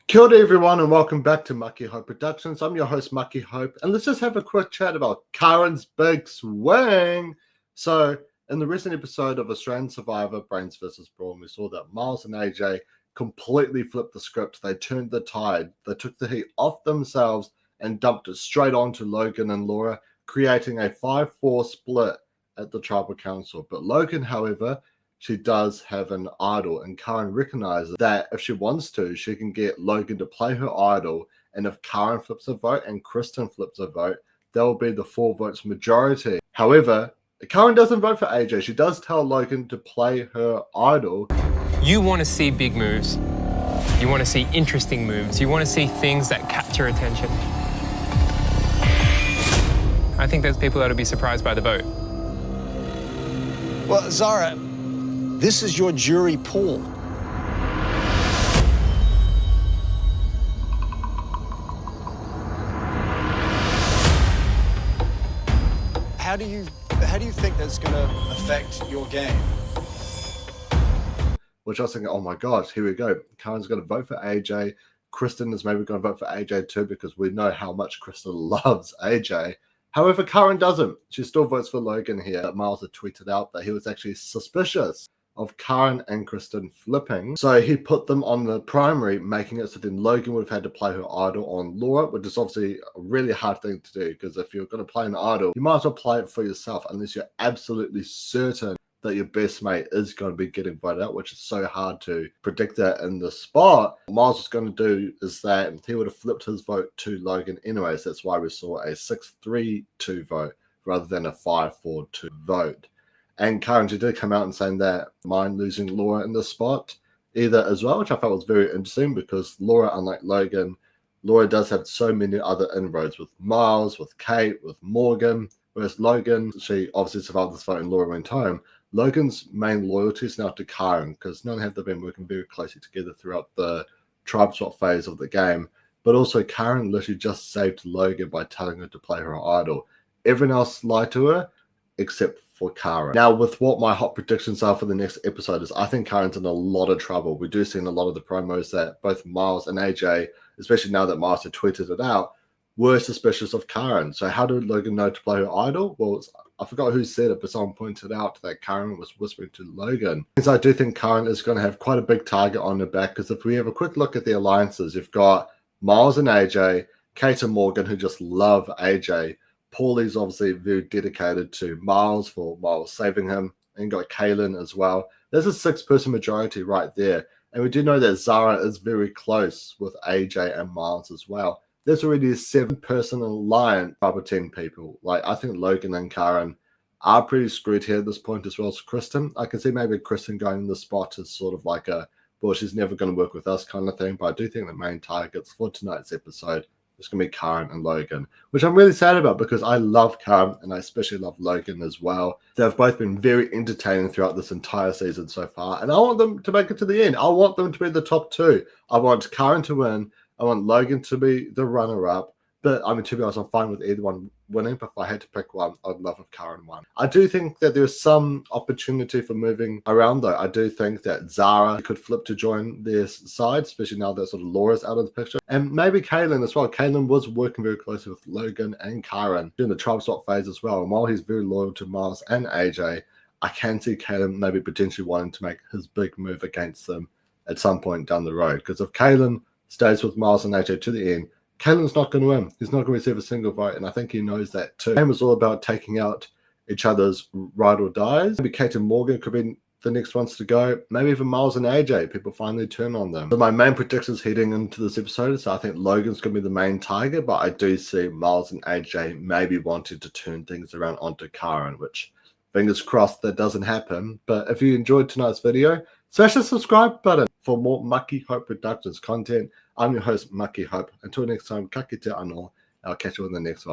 Kia ora everyone and welcome back to Mucky Hope Productions. I'm your host Mucky Hope and let's just have a quick chat about KARINS' big swing. So in the recent episode of Australian Survivor Brains vs Brawn, we saw that Miles and AJ completely flipped the script. They turned the tide. They took the heat off themselves and dumped it straight onto Logan and Laura, creating a 5-4 split at the Tribal Council. But Logan, however, she does have an idol, and Karin recognizes that if she wants to, she can get Logan to play her idol, and if Karin flips a vote and Kristen flips a vote, that will be the 4 votes majority. However, Karin doesn't vote for AJ. She does tell Logan to play her idol. You want to see big moves. You want to see interesting moves. You want to see things that capture attention. I think there's people that will be surprised by the vote. Well, Zara, this is your jury pool. How do you think that's going to affect your game? Which I was thinking, oh my gosh, here we go. Karin's going to vote for AJ. Kristen is maybe going to vote for AJ too, because we know how much Kristen loves AJ. However, Karin doesn't. She still votes for Logan here. Miles had tweeted out that he was actually suspicious of Karin and Kristen flipping. So he put them on the primary, making it so then Logan would have had to play her idol on Laura, which is obviously a really hard thing to do, because if you're going to play an idol, you might as well play it for yourself unless you're absolutely certain that your best mate is going to be getting voted out, which is so hard to predict that in the spot. What Miles was going to do is that he would have flipped his vote to Logan anyways. That's why we saw a 6-3-2 vote rather than a 5-4-2 vote. And Karin, she did come out and saying that mind losing Laura in this spot either as well, which I felt was very interesting, because Laura, unlike Logan, Laura does have so many other inroads with Miles, with Kate, with Morgan, whereas Logan, she obviously survived this vote and Laura went home. Logan's main loyalty is now to Karin, because not only have they been working very closely together throughout the tribe swap phase of the game, but also Karin literally just saved Logan by telling her to play her idol. Everyone else lied to her except for Karin. Now, with what my hot predictions are for the next episode is, I think Karin's in a lot of trouble. We do see in a lot of the promos that both Miles and AJ, especially now that Miles had tweeted it out, were suspicious of Karin. So how did Logan know to play her idol? Well, I forgot who said it, but someone pointed out that Karin was whispering to Logan. So I do think Karin is going to have quite a big target on her back, because if we have a quick look at the alliances, you've got Miles and AJ, Kate and Morgan, who just love AJ. Paulie's obviously very dedicated to Miles for Miles saving him, and you got Kaylin as well. There's a 6-person majority right there, and we do know that Zara is very close with AJ and Miles as well. There's already a 7-person alliance of 10 people. Like, I think Logan and Karin are pretty screwed here at this point, as well as Kristen. I can see maybe Kristen going in the spot as sort of like a, well, she's never going to work with us kind of thing, but I do think the main targets for tonight's episode is going to be Karin and Logan, which I'm really sad about, because I love Karin and I especially love Logan as well. They've both been very entertaining throughout this entire season so far, and I want them to make it to the end. I want them to be the top 2. I want Karin to win. I want Logan to be the runner-up. But, I mean, to be honest, I'm fine with either one winning, but if I had to pick one, I'd love if Karin won. I do think that there's some opportunity for moving around, though. I do think that Zara could flip to join their side, especially now that sort of Laura's out of the picture. And maybe Kaylin as well. Kaylin was working very closely with Logan and Karin during the tribe swap phase as well. And while he's very loyal to Miles and AJ, I can see Kaylin maybe potentially wanting to make his big move against them at some point down the road. Because if Kaylin stays with Miles and AJ to the end, Kaylin's not going to win. He's not going to receive a single vote, and I think he knows that too. The game is all about taking out each other's ride or dies. Maybe Kate and Morgan could be the next ones to go. Maybe even Miles and AJ. People finally turn on them. So my main predictions heading into this episode is I think Logan's going to be the main target, but I do see Miles and AJ maybe wanting to turn things around onto Karin, which fingers crossed that doesn't happen. But if you enjoyed tonight's video, smash the subscribe button for more Mucky Hope Productions content. I'm your host, Mucky Hope. Until next time, ka kite anō. I'll catch you in the next one.